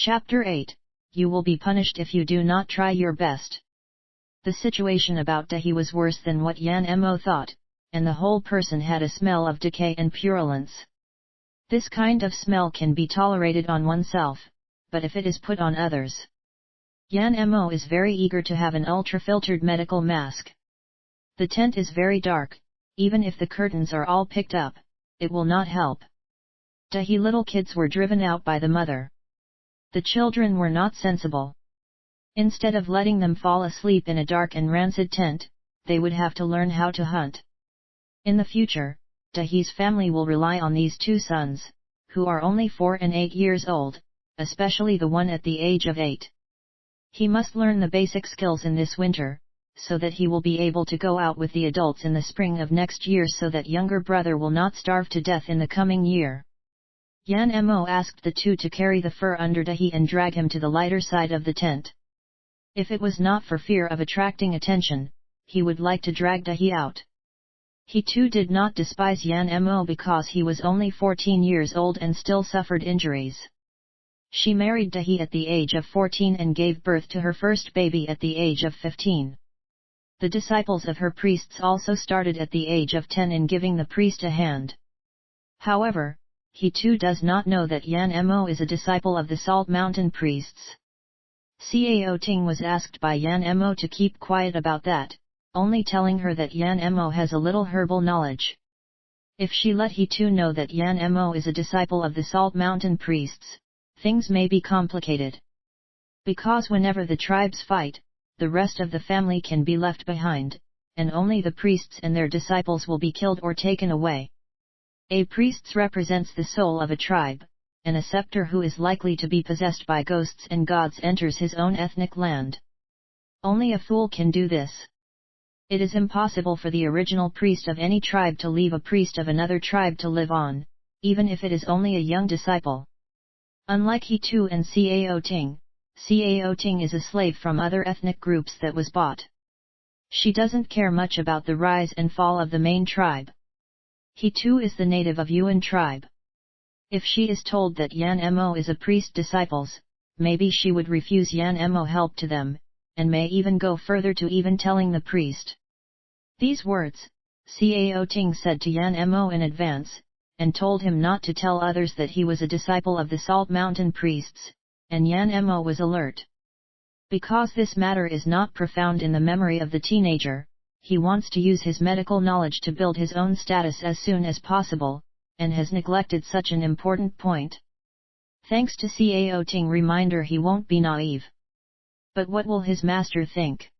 Chapter 8, You will be punished if you do not try your best. The situation about T.A.G was worse than what Yan Mo thought, and the whole person had a smell of decay and purulence. This kind of smell can be tolerated on oneself, but if it is put on others. Yan Mo is very eager to have an ultra-filtered medical mask. The tent is very dark, even if the curtains are all picked up, it will not help. T.A.G little kids were driven out by the mother. The children were not sensible. Instead of letting them fall asleep in a dark and rancid tent, they would have to learn how to hunt. In the future, T.A.G's family will rely on these two sons, who are only 4 and 8 years old, especially the one at the age of 8. He must learn the basic skills in this winter, so that he will be able to go out with the adults in the spring of next year so that younger brother will not starve to death in the coming year. Yan Mo asked the two to carry the fur under T.A.G and drag him to the lighter side of the tent. If it was not for fear of attracting attention, he would like to drag T.A.G out. He too did not despise Yan Mo because he was only 14 years old and still suffered injuries. She married T.A.G at the age of 14 and gave birth to her first baby at the age of 15. The disciples of her priests also started at the age of 10 in giving the priest a hand. However, he too does not know that Yan Mo is a disciple of the Salt Mountain priests. T.A.G was asked by Yan Mo to keep quiet about that, only telling her that Yan Mo has a little herbal knowledge. If she let he too know that Yan Mo is a disciple of the Salt Mountain priests, things may be complicated. Because whenever the tribes fight, the rest of the family can be left behind, and only the priests and their disciples will be killed or taken away. A priest represents the soul of a tribe, and a scepter who is likely to be possessed by ghosts and gods enters his own ethnic land. Only a fool can do this. It is impossible for the original priest of any tribe to leave a priest of another tribe to live on, even if it is only a young disciple. Unlike he too and T.A.G, T.A.G is a slave from other ethnic groups that was bought. She doesn't care much about the rise and fall of the main tribe. He too is the native of Yuan tribe. If she is told that Yan Mo is a priest disciples, maybe she would refuse Yan Mo help to them, and may even go further to even telling the priest. These words, T.A.G said to Yan Mo in advance, and told him not to tell others that he was a disciple of the Salt Mountain priests, and Yan Mo was alert. Because this matter is not profound in the memory of the teenager, he wants to use his medical knowledge to build his own status as soon as possible, and has neglected such an important point. Thanks to T.A.G reminder he won't be naive. But what will his master think?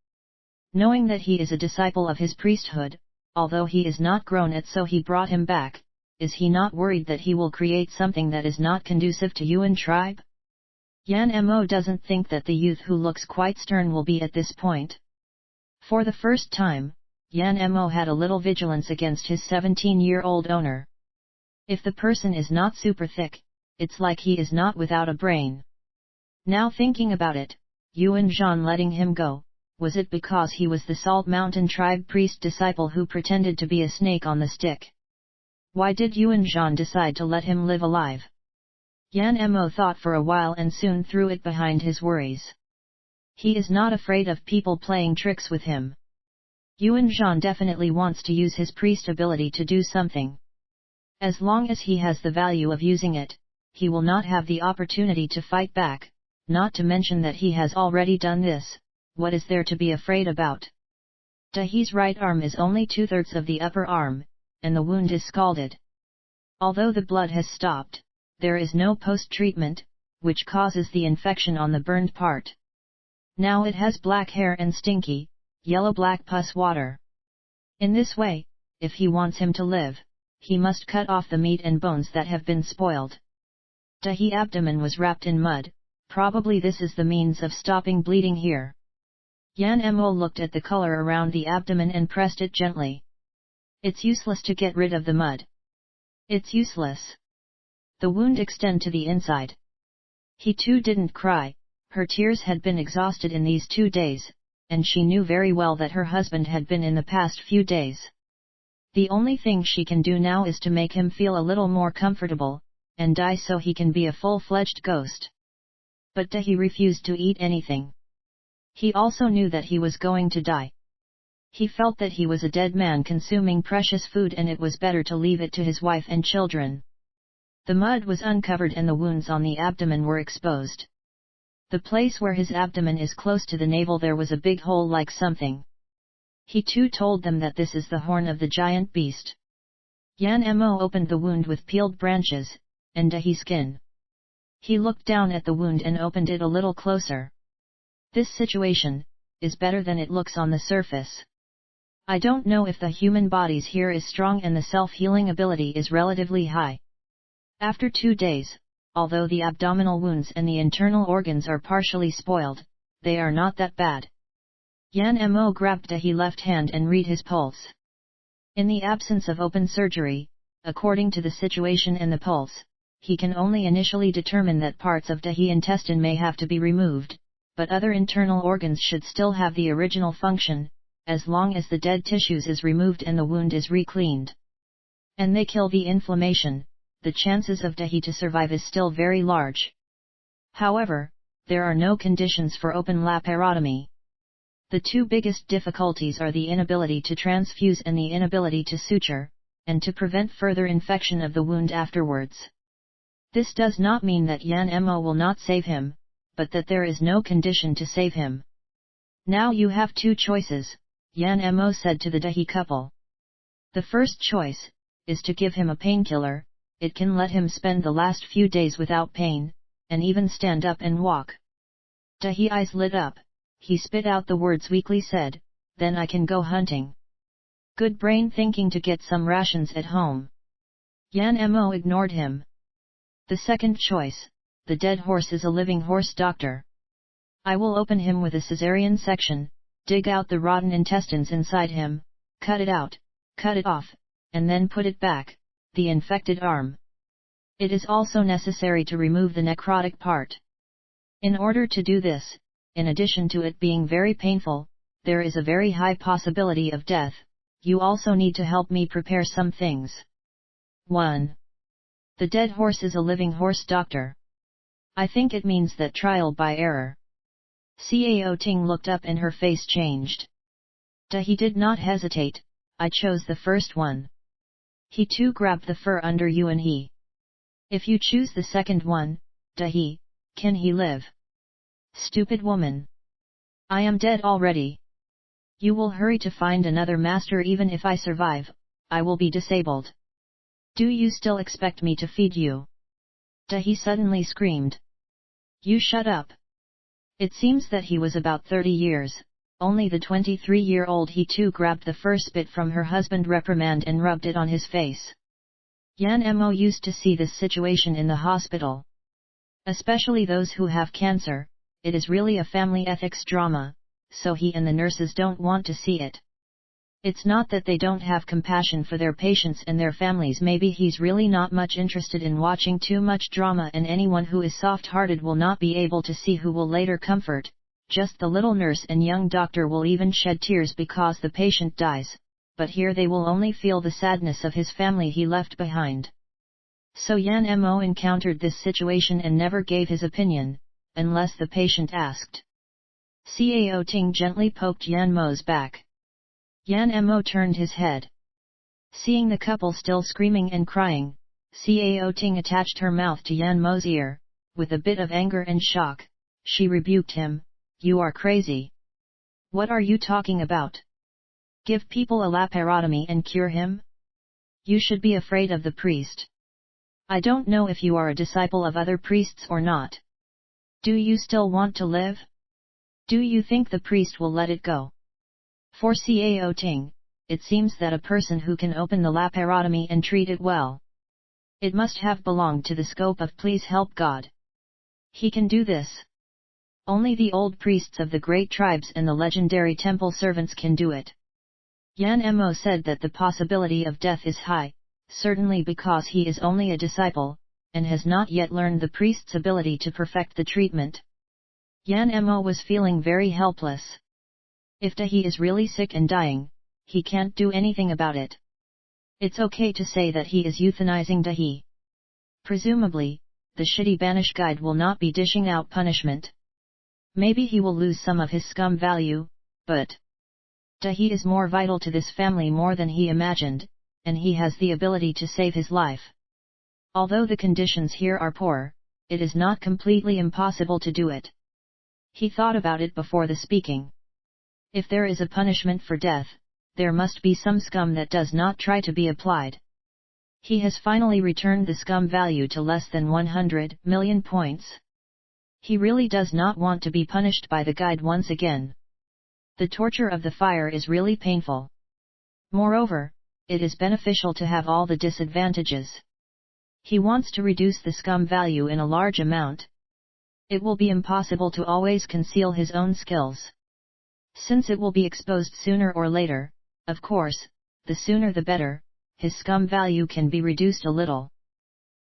Knowing that he is a disciple of his priesthood, although he is not grown yet so he brought him back, is he not worried that he will create something that is not conducive to Yuan tribe? Yan Mo doesn't think that the youth who looks quite stern will be at this point. For the first time, Yan Mo had a little vigilance against his 17-year-old owner. If the person is not super thick, it's like he is not without a brain. Now thinking about it, Yuan Zhan letting him go, was it because he was the Salt Mountain tribe priest disciple who pretended to be a snake on the stick? Why did Yuan Zhan decide to let him live alive? Yan Mo thought for a while and soon threw it behind his worries. He is not afraid of people playing tricks with him. Yuan Zhan definitely wants to use his priest ability to do something. As long as he has the value of using it, he will not have the opportunity to fight back, not to mention that he has already done this. What is there to be afraid about? T.A.G's right arm is only 2/3 of the upper arm, and the wound is scalded. Although the blood has stopped, there is no post-treatment, which causes the infection on the burned part. Now it has black hair and stinky, yellow-black pus water. In this way, if he wants him to live, he must cut off the meat and bones that have been spoiled. T.A.G's abdomen was wrapped in mud, probably this is the means of stopping bleeding here. Yan Mo looked at the color around the abdomen and pressed it gently. It's useless to get rid of the mud. It's useless. The wound extend to the inside. He too didn't cry, her tears had been exhausted in these 2 days, and she knew very well that her husband had been in the past few days. The only thing she can do now is to make him feel a little more comfortable, and die so he can be a full-fledged ghost. But T.A.G refused to eat anything. He also knew that he was going to die. He felt that he was a dead man consuming precious food, and it was better to leave it to his wife and children. The mud was uncovered and the wounds on the abdomen were exposed. The place where his abdomen is close to the navel, there was a big hole like something. He too told them that this is the horn of the giant beast. Yan Mo opened the wound with peeled branches, and T.A.G's skin. He looked down at the wound and opened it a little closer. This situation is better than it looks on the surface. I don't know if the human body's here is strong and the self-healing ability is relatively high. After 2 days, although the abdominal wounds and the internal organs are partially spoiled, they are not that bad. Yan Mo grabbed T.A.G's left hand and read his pulse. In the absence of open surgery, according to the situation and the pulse, he can only initially determine that parts of T.A.G's intestine may have to be removed, but other internal organs should still have the original function, as long as the dead tissues is removed and the wound is re-cleaned. And they kill the inflammation, the chances of T.A.G to survive is still very large. However, there are no conditions for open laparotomy. The 2 biggest difficulties are the inability to transfuse and the inability to suture, and to prevent further infection of the wound afterwards. This does not mean that Yan Mo will not save him, but that there is no condition to save him. Now you have 2 choices, Yan Mo said to the T.A.G couple. The first choice is to give him a painkiller. It can let him spend the last few days without pain, and even stand up and walk. T.A.G's eyes lit up. He spit out the words weakly, said, "Then I can go hunting." Good brain thinking to get some rations at home. Yan Mo ignored him. The second choice, the dead horse is a living horse, doctor. I will open him with a cesarean section, dig out the rotten intestines inside him, cut it out, cut it off, and then put it back, the infected arm. It is also necessary to remove the necrotic part. In order to do this, in addition to it being very painful, there is a very high possibility of death. You also need to help me prepare some things. 1. The dead horse is a living horse, doctor. I think it means that trial by error. T.A.G looked up and her face changed. T.A.G did not hesitate. I chose the first one. He too grabbed the fur under you and he. If you choose the second one, T.A.G, can he live? Stupid woman. I am dead already. You will hurry to find another master. Even if I survive, I will be disabled. Do you still expect me to feed you? T.A.G suddenly screamed. You shut up. It seems that he was about 30 years, only the 23-year-old. He too grabbed the first bit from her husband reprimand and rubbed it on his face. Yan Mo used to see this situation in the hospital. Especially those who have cancer. It is really a family ethics drama, so he and the nurses don't want to see it. It's not that they don't have compassion for their patients and their families. Maybe he's really not much interested in watching too much drama, and anyone who is soft-hearted will not be able to see who will later comfort. Just the little nurse and young doctor will even shed tears because the patient dies, but here they will only feel the sadness of his family he left behind. So Yan Mo encountered this situation and never gave his opinion, unless the patient asked. T.A.G gently poked Yan Mo's back. Yan Mo turned his head. Seeing the couple still screaming and crying, T.A.G attached her mouth to Yan Mo's ear. With a bit of anger and shock, she rebuked him. You are crazy. What are you talking about? Give people a laparotomy and cure him? You should be afraid of the priest. I don't know if you are a disciple of other priests or not. Do you still want to live? Do you think the priest will let it go? For T.A.G, it seems that a person who can open the laparotomy and treat it well. It must have belonged to the scope of please help God. He can do this. Only the old priests of the great tribes and the legendary temple servants can do it. Yan Mo said that the possibility of death is high, certainly because he is only a disciple, and has not yet learned the priest's ability to perfect the treatment. Yan Mo was feeling very helpless. If T.A.G is really sick and dying, he can't do anything about it. It's okay to say that he is euthanizing T.A.G. Presumably, the shitty Banished guide will not be dishing out punishment. Maybe he will lose some of his scum value, but T.A.G is more vital to this family more than he imagined, and he has the ability to save his life. Although the conditions here are poor, it is not completely impossible to do it. He thought about it before the speaking. If there is a punishment for death, there must be some scum that does not try to be applied. He has finally returned the scum value to less than 100 million points. He really does not want to be punished by the guide once again. The torture of the fire is really painful. Moreover, it is beneficial to have all the disadvantages. He wants to reduce the scum value in a large amount. It will be impossible to always conceal his own skills. Since it will be exposed sooner or later, of course, the sooner the better, his scum value can be reduced a little.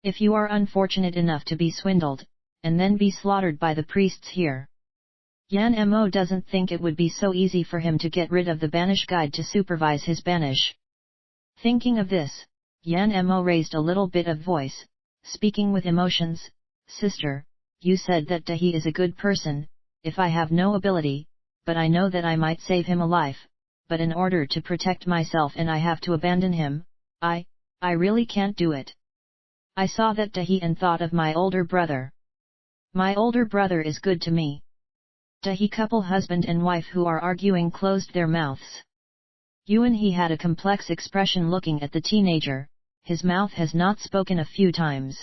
If you are unfortunate enough to be swindled, and then be slaughtered by the priests here. Yan Mo doesn't think it would be so easy for him to get rid of the Banished guide to supervise his banish. Thinking of this, Yan Mo raised a little bit of voice, speaking with emotions. Sister, you said that T.A.G is a good person, if I have no ability, but I know that I might save him a life, but in order to protect myself and I have to abandon him, I really can't do it. I saw that T.A.G and thought of my older brother. My older brother is good to me. T.A.G couple husband and wife who are arguing closed their mouths. Yuan he had a complex expression looking at the teenager, his mouth has not spoken a few times.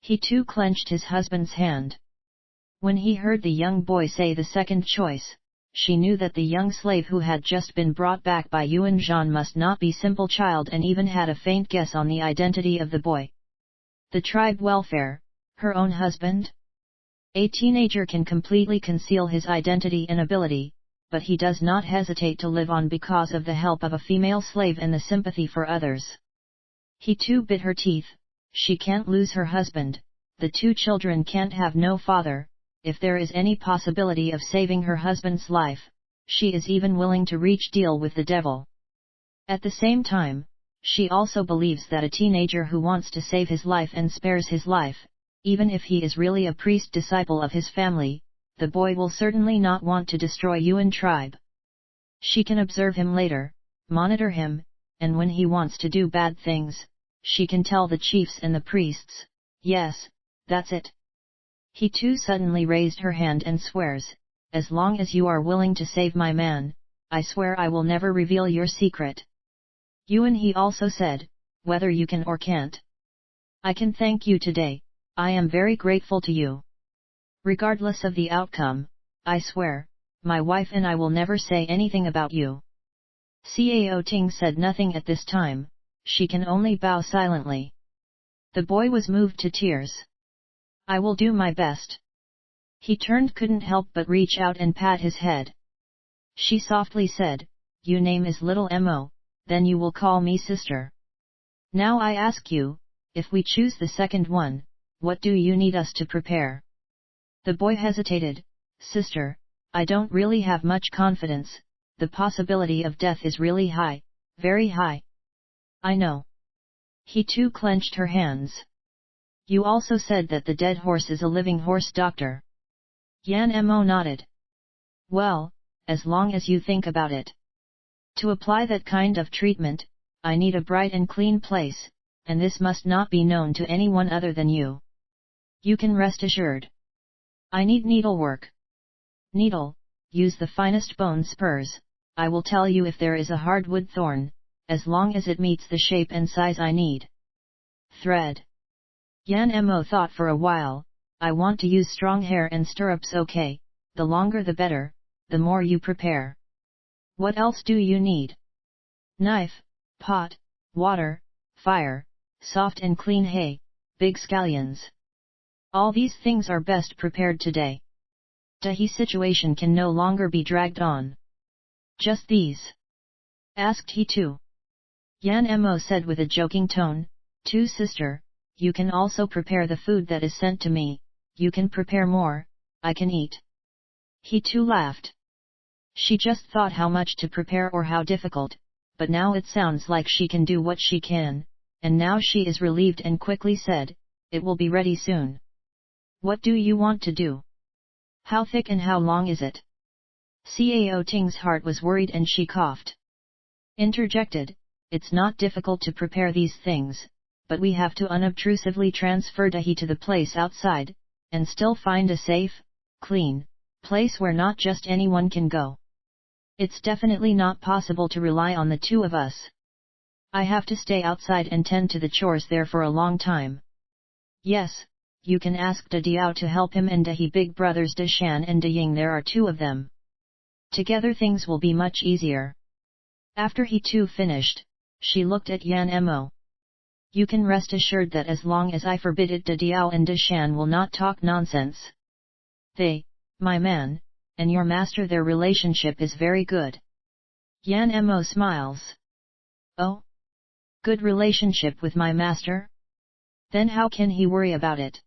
He too clenched his husband's hand. When he heard the young boy say the second choice, she knew that the young slave who had just been brought back by Yuan Zhan must not be simple child and even had a faint guess on the identity of the boy. The tribe welfare, her own husband? A teenager can completely conceal his identity and ability, but he does not hesitate to live on because of the help of a female slave and the sympathy for others. He too bit her teeth. She can't lose her husband, the two children can't have no father. If there is any possibility of saving her husband's life, she is even willing to reach deal with the devil. At the same time, she also believes that a teenager who wants to save his life and spares his life, even if he is really a priest disciple of his family, the boy will certainly not want to destroy Yuan tribe. She can observe him later, monitor him, and when he wants to do bad things, she can tell the chiefs and the priests. Yes, that's it. He too suddenly raised her hand and swears, as long as you are willing to save my man, I swear I will never reveal your secret. Yuan he also said, whether you can or can't. I can thank you today, I am very grateful to you. Regardless of the outcome, I swear, my wife and I will never say anything about you. Cao Ting said nothing at this time, she can only bow silently. The boy was moved to tears. I will do my best. He turned, couldn't help but reach out and pat his head. She softly said, your name is Little Mo, then you will call me sister. Now I ask you, if we choose the second one, what do you need us to prepare? The boy hesitated. Sister, I don't really have much confidence, the possibility of death is really high, very high. I know. He too clenched her hands. You also said that the dead horse is a living horse, doctor. Yan Mo nodded. Well, as long as you think about it. To apply that kind of treatment, I need a bright and clean place, and this must not be known to anyone other than you. You can rest assured. I need needlework. Needle, use the finest bone spurs, I will tell you if there is a hardwood thorn, as long as it meets the shape and size I need. Thread. Yan Mo thought for a while, I want to use strong hair and stirrups. Okay, the longer the better, the more you prepare. What else do you need? Knife, pot, water, fire, soft and clean hay, big scallions. All these things are best prepared today. T.A.G's situation can no longer be dragged on. Just these? Asked he too. Yan Mo said with a joking tone, too sister, you can also prepare the food that is sent to me, you can prepare more, I can eat. He too laughed. She just thought how much to prepare or how difficult, but now it sounds like she can do what she can, and now she is relieved and quickly said, it will be ready soon. What do you want to do? How thick and how long is it? Cao Ting's heart was worried and she coughed. Interjected, it's not difficult to prepare these things, but we have to unobtrusively transfer Dahi to the place outside, and still find a safe, clean, place where not just anyone can go. It's definitely not possible to rely on the two of us. I have to stay outside and tend to the chores there for a long time. Yes, you can ask Da Diao to help him and Dahi big brothers Da Shan and Da Ying, there are two of them. Together things will be much easier. After he too finished, she looked at Yan Mo. You can rest assured that as long as I forbid it, Da Diao and Da Shan will not talk nonsense. They, my man, and your master, their relationship is very good. Yan Mo smiles. Oh? Good relationship with my master? Then how can he worry about it?